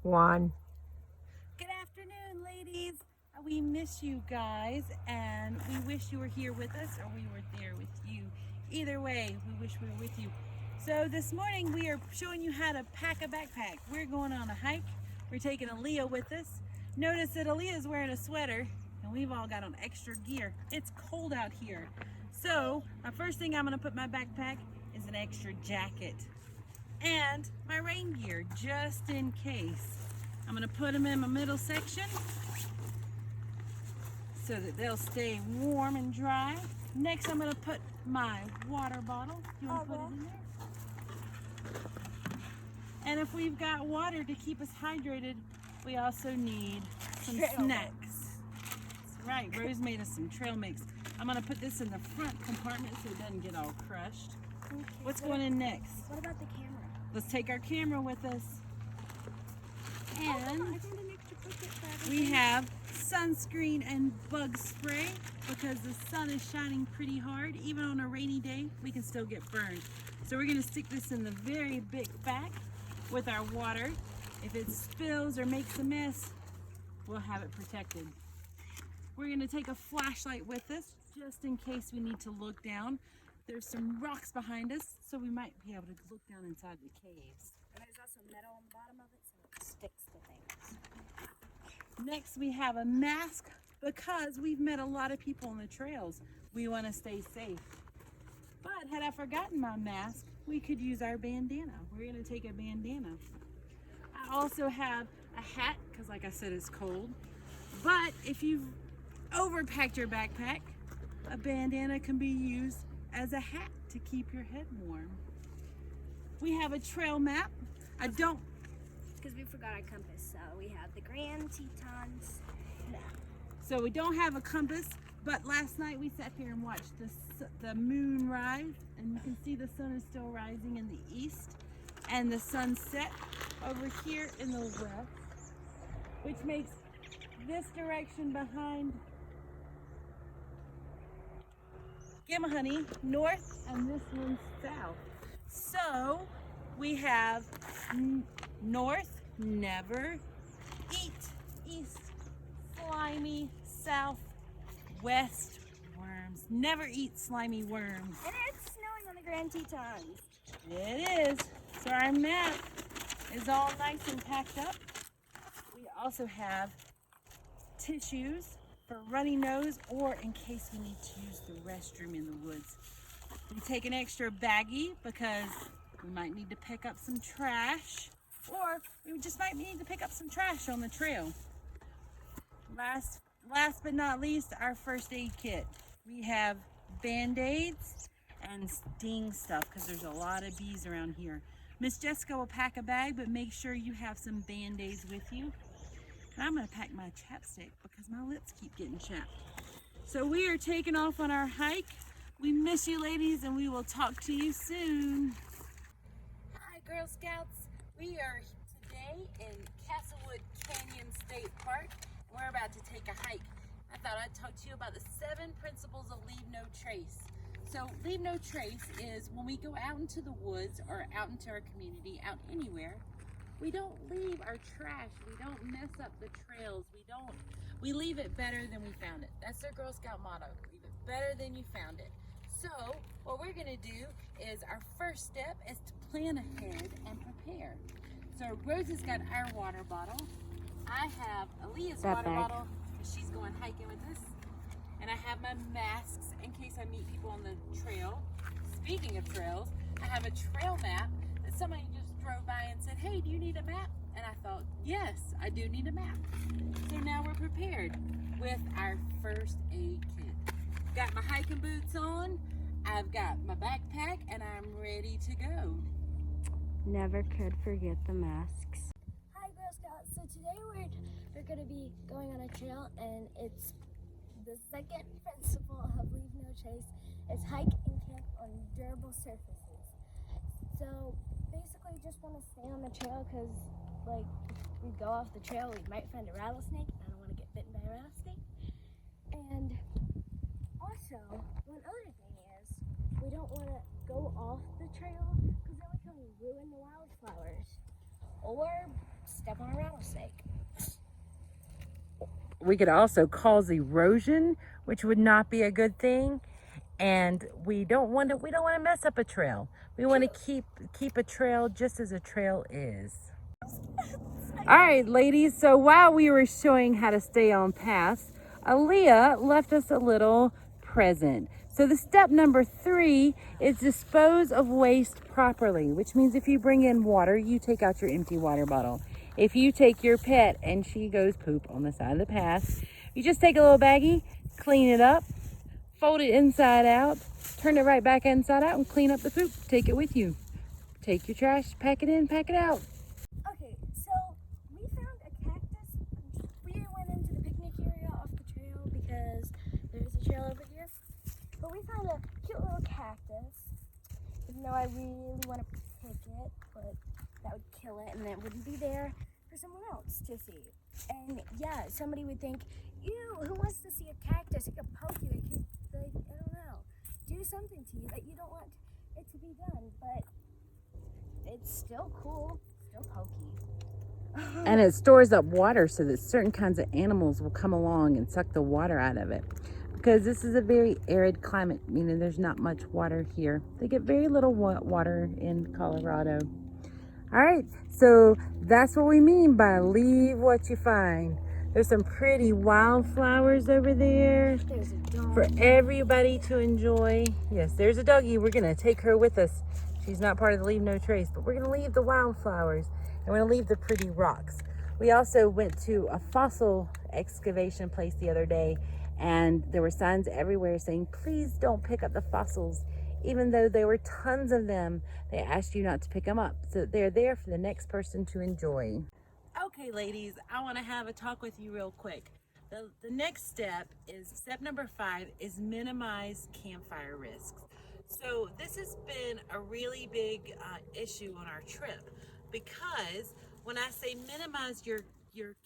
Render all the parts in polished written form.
1. Good afternoon, ladies. We miss you guys, and we wish you were here with us or we were there with you. Either way, we wish we were with you. So this morning we are showing you how to pack a backpack. We're going on a hike. We're taking Aaliyah with us. Notice that Aaliyah is wearing a sweater and we've all got on extra gear. It's cold out here. So my first thing I'm going to put in my backpack is an extra jacket and my rain gear just in case. I'm going to put them in my middle section so that they'll stay warm and dry. Next, I'm going to put my water bottle. You want to put it in there? And if we've got water to keep us hydrated, we also need some snacks. That's right, Rose made us some trail mix. I'm going to put this in the front compartment so it doesn't get all crushed. Okay. What's going in next? What about the camera? Let's take our camera with us. And we have sunscreen and bug spray because the sun is shining pretty hard. Even on a rainy day, we can still get burned. So we're going to stick this in the very big bag with our water. If it spills or makes a mess, we'll have it protected. We're going to take a flashlight with us just in case we need to look down. There's some rocks behind us, so we might be able to look down inside the caves. And there's also metal on the bottom of it, so it sticks to things. Next, we have a mask because we've met a lot of people on the trails. We want to stay safe. But had I forgotten my mask, we could use our bandana. We're going to take a bandana. I also have a hat because, like I said, it's cold. But if you've overpacked your backpack, a bandana can be used as a hat to keep your head warm. We have a trail map. Because we forgot our compass, so we have the Grand Tetons. So we don't have a compass, but last night we sat here and watched the moon rise, and you can see the sun is still rising in the east, and the sunset over here in the west, which makes this direction behind Gimahoney north, and this one south. So we have north, never eat, east, slimy, south, west, worms. Never eat slimy worms. And it's snowing on the Grand Tetons. It is. So our map is all nice and packed up. We also have tissues for runny nose or in case we need to use the restroom in the woods. We take an extra baggie because we might need to pick up some trash, or we just might need to pick up some trash on the trail. Last but not least, our first aid kit. We have Band-Aids and sting stuff because there's a lot of bees around here. Miss Jessica will pack a bag, but make sure you have some Band-Aids with you. And I'm going to pack my chapstick because my lips keep getting chapped. So we are taking off on our hike. We miss you, ladies, and we will talk to you soon. Hi, Girl Scouts. We are today in Castlewood Canyon State Park. We're about to take a hike. I thought I'd talk to you about the 7 principles of Leave No Trace. So Leave No Trace is when we go out into the woods or out into our community, out anywhere, we don't leave our trash. We don't mess up the trails. We leave it better than we found it. That's their Girl Scout motto. Leave it better than you found it. So what we're gonna do is our first step is to plan ahead and prepare. So Rose has got our water bottle. I have Aaliyah's water bottle because she's going hiking with us. And I have my masks in case I meet people on the trail. Speaking of trails, I have a trail map that somebody just drove by and said, hey, do you need a map? And I thought, yes, I do need a map. So now we're prepared with our first aid kit. Got my hiking boots on, I've got my backpack, and I'm ready to go. Never could forget the masks. Hi, Girl Scouts. So today we're going to be going on a trail, and it's the second principle of Leave No Trace. It's hike and camp on durable surfaces. So basically just want to stay on the trail because like if we go off the trail we might find a rattlesnake. I don't want to get bitten by a rattlesnake. And also one other thing is we don't want to go off the trail because then we can ruin the wildflowers or step on a rattlesnake. We could also cause erosion, which would not be a good thing. And we don't want to mess up a trail. We want to keep a trail just as a trail is. All right, ladies, so while we were showing how to stay on paths, Aaliyah left us a little present. So the step number 3 is dispose of waste properly, which means if you bring in water, you take out your empty water bottle. If you take your pet and she goes poop on the side of the path, you just take a little baggie, clean it up, fold it inside out, turn it right back inside out, and clean up the poop. Take it with you. Take your trash, pack it in, pack it out. Okay, so we found a cactus. We went into the picnic area off the trail because there's a trail over here. But we found a cute little cactus. Even though I really want to pick it, but that would kill it and it wouldn't be there for someone else to see. And yeah, somebody would think, ew, who wants to see a cactus? It could poke you. It could, like, I don't know, do something to you that you don't want it to be done. But it's still cool, still pokey. And it stores up water so that certain kinds of animals will come along and suck the water out of it. Because this is a very arid climate, meaning there's not much water here. They get very little water in Colorado. All right, so that's what we mean by leave what you find. There's some pretty wildflowers over there There's a dog. for everybody to enjoy. Yes, there's a doggie. We're gonna take her with us. She's not part of the Leave No Trace, but we're gonna leave the wildflowers and we're gonna leave the pretty rocks. We also went to a fossil excavation place the other day, and there were signs everywhere saying, please don't pick up the fossils. Even though there were tons of them, they asked you not to pick them up. So they're there for the next person to enjoy. Okay, ladies, I want to have a talk with you real quick. The next step is, step number 5 is minimize campfire risks. So this has been a really big issue on our trip, because when I say minimize your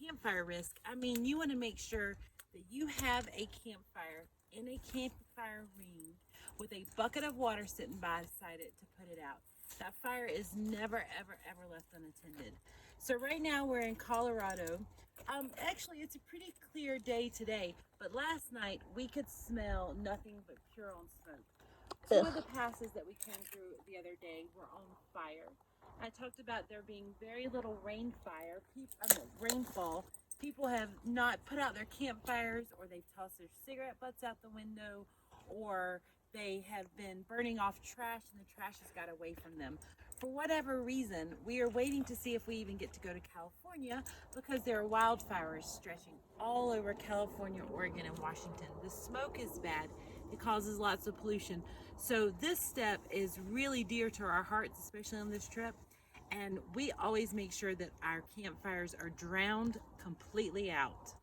campfire risk, I mean you want to make sure that you have a campfire in a campfire ring with a bucket of water sitting beside it to put it out. That fire is never, ever, ever left unattended. So right now we're in Colorado. Actually, it's a pretty clear day today, but last night we could smell nothing but pure on smoke. Some of the passes that we came through the other day were on fire. I talked about there being very little rainfall. People have not put out their campfires, or they've tossed their cigarette butts out the window, or they have been burning off trash and the trash has got away from them. For whatever reason, we are waiting to see if we even get to go to California, because there are wildfires stretching all over California, Oregon, and Washington. The smoke is bad. It causes lots of pollution. So this step is really dear to our hearts, especially on this trip. And we always make sure that our campfires are drowned completely out.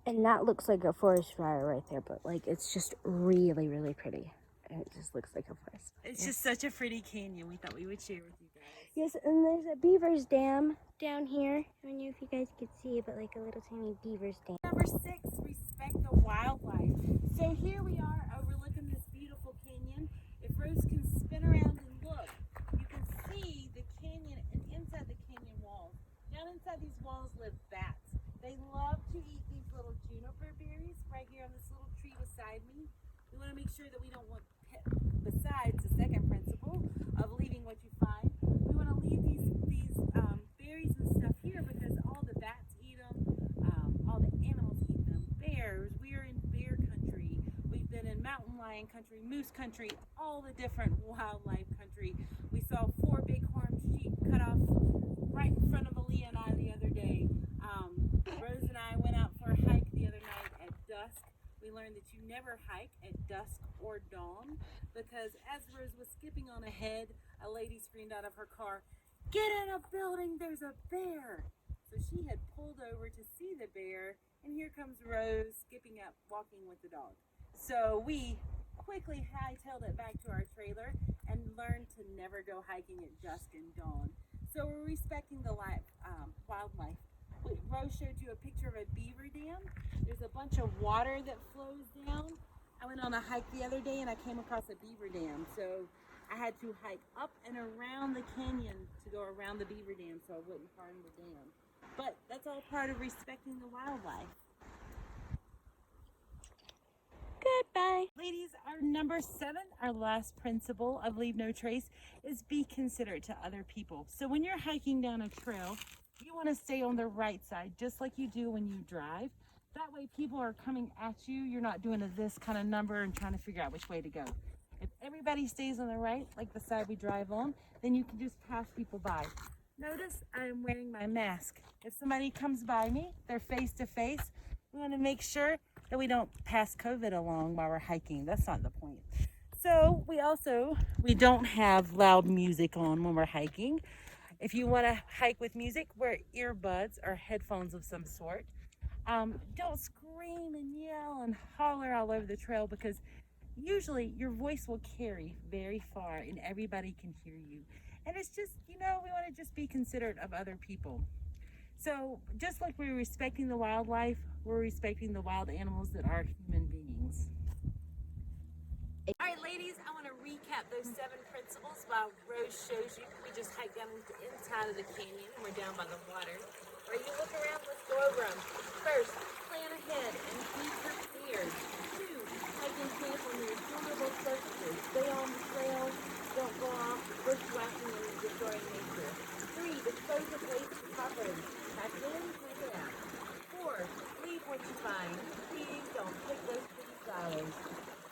And that looks like a forest fire right there, but like it's just really, really pretty. It just looks like a forest. It's just such a pretty canyon. We thought we would share with you guys. Yes, and there's a beaver's dam down here. I don't know if you guys could see it, but like a little tiny beaver's dam. Number 6, respect the wildlife. So here we are overlooking this beautiful canyon. If Rose can spin around and look, you can see the canyon, and inside the canyon walls. Down inside these walls live bats. They love to eat these little juniper berries right here on this little tree beside me. We want to make sure that we don't want, besides the second principle of leaving what you find, we want to leave these berries and stuff here because all the bats eat them, all the animals eat them. Bears, we are in bear country. We've been in mountain lion country, moose country, all the different wildlife country. We saw 4 bighorn sheep cut off right in front of Aaliyah and I the other day. Rose and I went out for a hike the other night at dusk. We learned that you never hike at dusk or dawn, because as Rose was skipping on ahead, a lady screamed out of her car, "Get in a building, there's a bear!" So she had pulled over to see the bear, and here comes Rose skipping up, walking with the dog. So we quickly hightailed it back to our trailer and learned to never go hiking at dusk and dawn. So we're respecting the wildlife. Rose showed you a picture of a beaver dam. There's a bunch of water that flows down. I went on a hike the other day and I came across a beaver dam. So I had to hike up and around the canyon to go around the beaver dam so I wouldn't harm the dam. But that's all part of respecting the wildlife. Goodbye. Ladies, our number 7, our last principle of Leave No Trace, is be considerate to other people. So when you're hiking down a trail, you want to stay on the right side, just like you do when you drive. That way people are coming at you. You're not doing this kind of number and trying to figure out which way to go. If everybody stays on the right, like the side we drive on, then you can just pass people by. Notice I'm wearing my mask. If somebody comes by me, they're face to face, we want to make sure that we don't pass COVID along while we're hiking. That's not the point. So we don't have loud music on when we're hiking. If you want to hike with music, wear earbuds or headphones of some sort. Don't scream and yell and holler all over the trail, because usually your voice will carry very far and everybody can hear you. And it's just, we want to just be considerate of other people. So just like we're respecting the wildlife, we're respecting the wild animals that are human beings. All right, ladies, I want to recap those 7 principles while Rose shows you. We just hiked down into the inside of the canyon and we're down by the water. Or you look around, let's go over them. First, plan ahead and be prepared. 2, hike and camp on your durable surfaces. Stay on the trail, don't go off bushwhacking and destroying nature. 3, dispose of waste properly. Pack it in, pack it out. 4, leave what you find. Please don't pick those pretty flowers.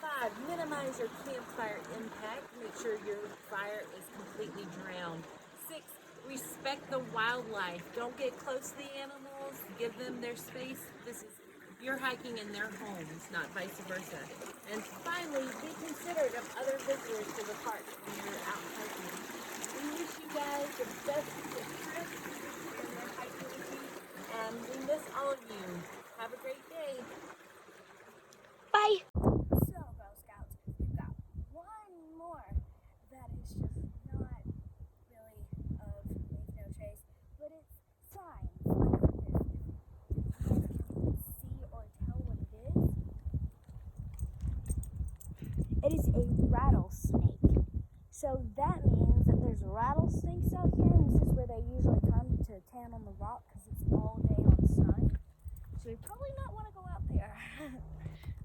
5, minimize your campfire impact. Make sure your fire is completely drowned. 6, respect the wildlife. Don't get close to the animals. Give them their space. You're hiking in their homes, not vice versa. And finally, be considerate of other visitors to the park when you're out hiking. We wish you guys the best of the trip when you're hiking with you, and we miss all of you. Have a great day. Bye. So, Girl Scouts, we've got one more that is just not really of Leave No Trace, but it's signs. Like this. If you guys can see or tell what it is. It is a rattlesnake. So that means that there's rattlesnakes out here, and this is where they usually come to tan on the rock because it's all day on sun. So you probably not want to go out there.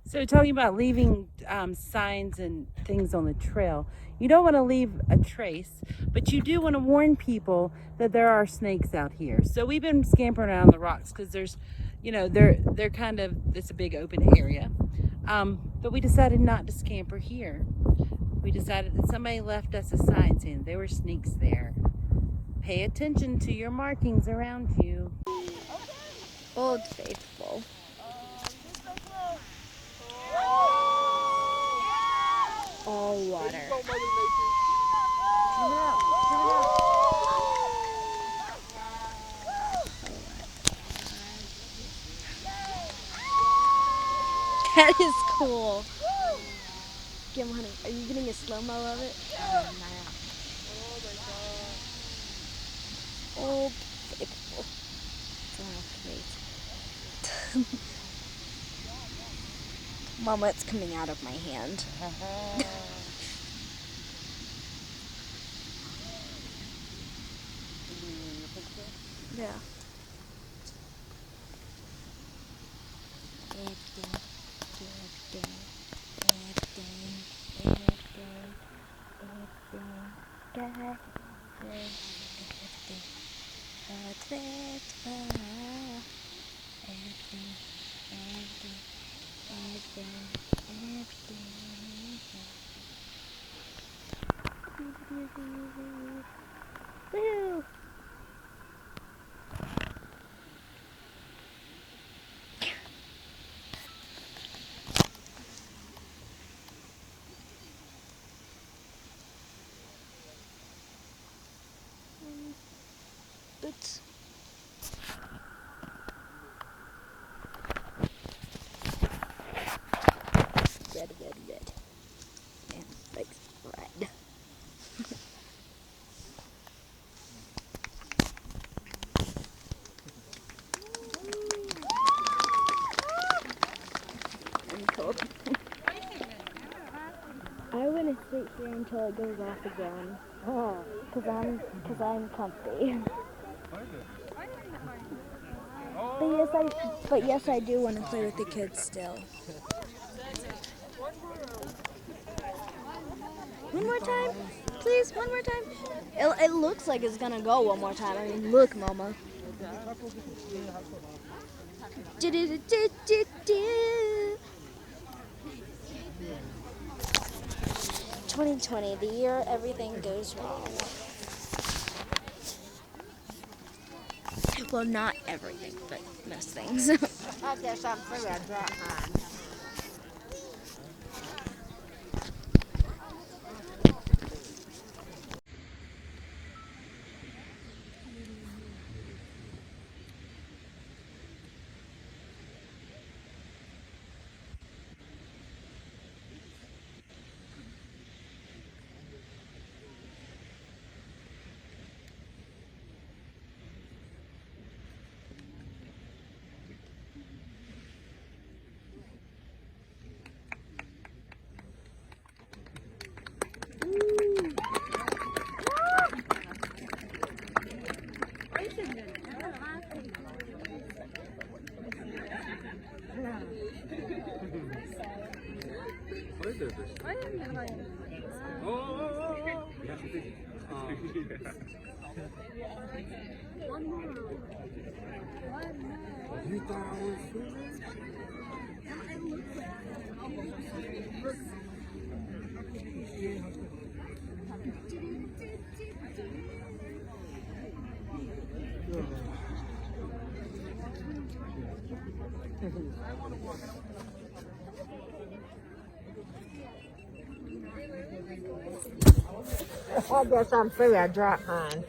So talking about leaving signs and things on the trail, you don't want to leave a trace, but you do want to warn people that there are snakes out here. So we've been scampering around the rocks because there's, they're kind of, it's a big open area. But we decided not to scamper here. We decided that somebody left us a sign saying there were snakes there. Pay attention to your markings around you. Old Faithful. All water. That is cool. Give honey. Are you getting a slow-mo of it? Old Faithful. Oh, great. Mama, it's coming out of my hand. Yeah. Woo! Boots. Red. And legs red. until it goes off again. Cause I'm comfy. But yes, I do want to play with the kids still. One more time, please. One more time. It looks like it's gonna go one more time. I mean, look, Mama. 2020, the year everything goes wrong. Well, not everything, but most things. I guess I'm through. I dropped mine. You thought I was foolish? I guess I'm through. I dropped mine.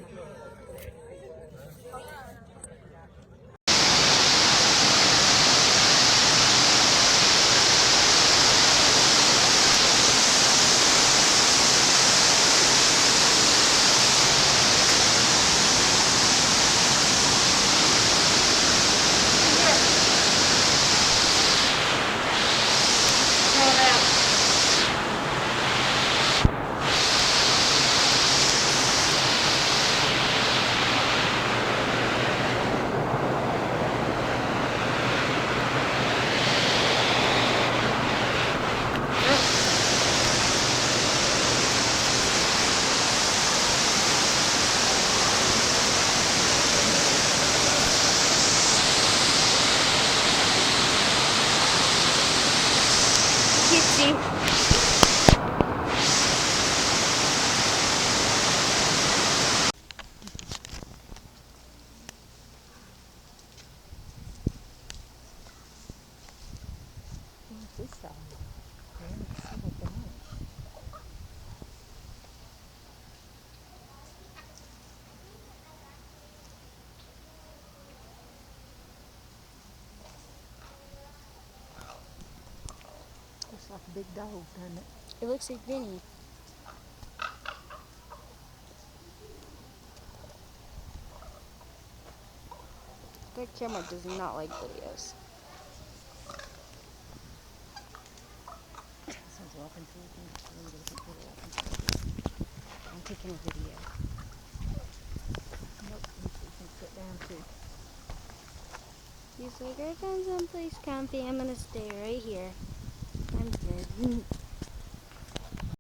Looks like a big dog, doesn't it? It looks like Vinny. That camera does not like videos. Someone's walking towards me. I'm taking a video. Nope, you can sit down too. He's like, I found someplace comfy. I'm gonna stay right here. I'm good.